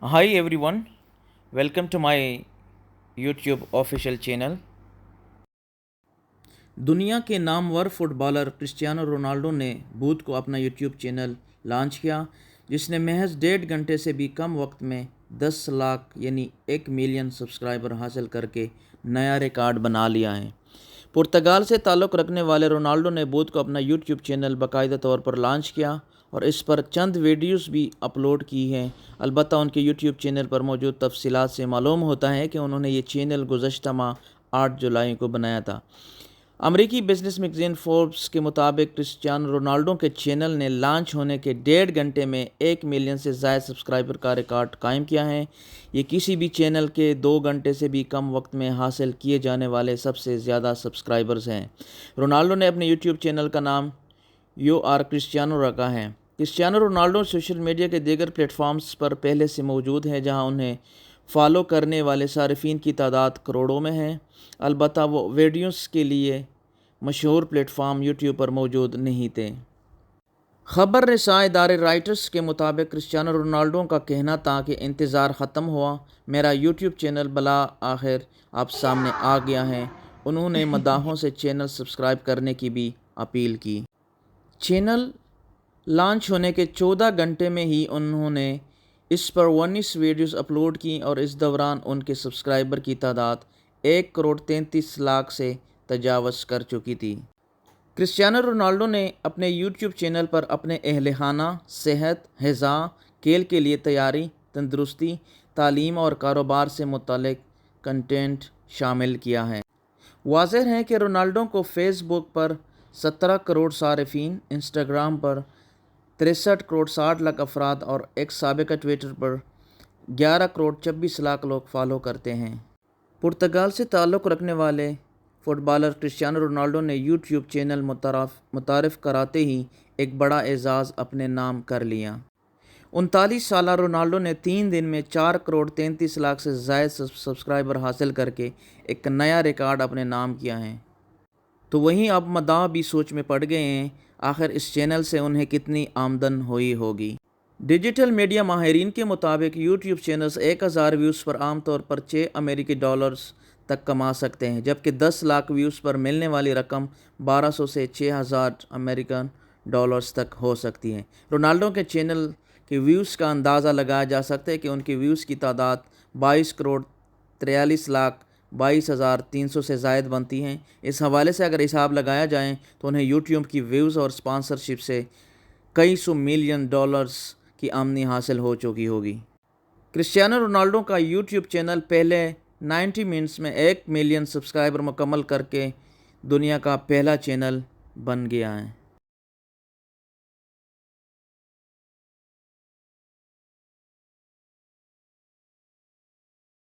Hi everyone, welcome to my YouTube official channel. दुनिया के Namvar footballer Cristiano Ronaldo ने बुध को अपना यूट्यूब चैनल लॉन्च किया, जिसने महज 1.5 घंटे से भी कम वक्त में 10 लाख यानी 1 मिलियन सब्सक्राइबर हासिल करके नया रिकॉर्ड बना लिया है। पुर्तगाल से ताल्लुक़ रखने वाले रोनाल्डो ने बुध को अपना यूट्यूब चैनल बाकायदा तौर पर लॉन्च किया और इस पर चंद वीडियोस भी अपलोड की हैं। अलबत्ता उनके यूट्यूब चैनल पर मौजूद तफसीलात से मालूम होता है कि उन्होंने ये चैनल गुज़श्ता माह 8 जुलाई को बनाया था। अमरीकी बिजनेस मैगज़ीन फोर्ब्स के मुताबिक क्रिस्टियानो रोनाल्डो के चैनल ने लॉन्च होने के 1.5 घंटे में 1 मिलियन से ज़ायद सब्सक्राइबर का रिकॉर्ड कायम किया है। ये किसी भी चैनल के 2 घंटे से भी कम वक्त में हासिल किए जाने वाले सबसे ज़्यादा सब्सक्राइबर्स हैं। रोनाल्डो ने अपने यूट्यूब चैनल का नाम यू आर क्रिस्टियानो रखा है। क्रिस्टियानो रोनाल्डो सोशल मीडिया के दीगर प्लेटफॉर्म्स पर पहले से मौजूद है, जहां उन्हें फॉलो करने वाले सारिफिन की तादाद करोड़ों में है। अलबत्ता वो वीडियोस के लिए मशहूर प्लेटफॉर्म यूट्यूब पर मौजूद नहीं थे। खबर रसा इदारे राइटर्स के मुताबिक क्रिस्टियानो रोनाल्डो का कहना था कि इंतज़ार ख़त्म हुआ, मेरा यूट्यूब चैनल बला आखिर आप सामने आ गया है। उन्होंने मदाहों से चैनल सब्सक्राइब करने की भी अपील की। चैनल लॉन्च होने के 14 घंटे में ही उन्होंने इस पर 19 वीडियोस अपलोड की और इस दौरान उनके सब्सक्राइबर की तादाद 1 करोड़ 33 लाख से तजावज़ कर चुकी थी। क्रिस्टियानो रोनाल्डो ने अपने यूट्यूब चैनल पर अपने अहलखाना, सेहत, ग़िज़ा, खेल के लिए तैयारी, तंदुरुस्ती, तालीम और कारोबार से मुतल्लिक़ कंटेंट शामिल किया है। वाज़ेह है कि रोनाल्डो को फेसबुक पर 17 करोड़ सारिफीन, इंस्टाग्राम पर 63 करोड़ 60 लाख अफराद और एक साबिक़ा ट्विटर पर 11 करोड़ 26 लाख लोग फॉलो करते हैं। पुर्तगाल से ताल्लुक़ रखने वाले फुटबॉलर क्रिस्टियानो रोनाल्डो ने यूट्यूब चैनल मुतारिफ़ कराते ही एक बड़ा एजाज़ अपने नाम कर लिया। 39 साला रोनाल्डो ने 3 दिन में 4 करोड़ 33 लाख से ज़ायद सब्सक्राइबर हासिल करके एक नया रिकॉर्ड अपने नाम किया है। तो वहीं अब मदाह भी सोच में पड़ गए हैं, आखिर इस चैनल से उन्हें कितनी आमदन हुई होगी। डिजिटल मीडिया माहिरीन के मुताबिक यूट्यूब चैनल्स 1000 व्यूज़ पर आमतौर पर 6 अमेरिकी डॉलर्स तक कमा सकते हैं, जबकि 10 लाख व्यूज़ पर मिलने वाली रकम 1200 से 6000 अमेरिकन डॉलर्स तक हो सकती है। रोनाल्डो के चैनल के व्यूज़ का अंदाज़ा लगाया जा सकता है कि उनके व्यूज़ की तादाद 22 करोड़ 43 लाख 22,300 से ज़ायद बनती हैं। इस हवाले से अगर हिसाब लगाया जाए तो उन्हें यूट्यूब की व्यूज़ और स्पॉन्सरशिप से कई सौ मिलियन डॉलर्स की आमदनी हासिल हो चुकी होगी। क्रिस्टियानो रोनाल्डो का यूट्यूब चैनल पहले 90 मिनट्स में 1 मिलियन सब्सक्राइबर मुकम्मल करके दुनिया का पहला चैनल बन गया है।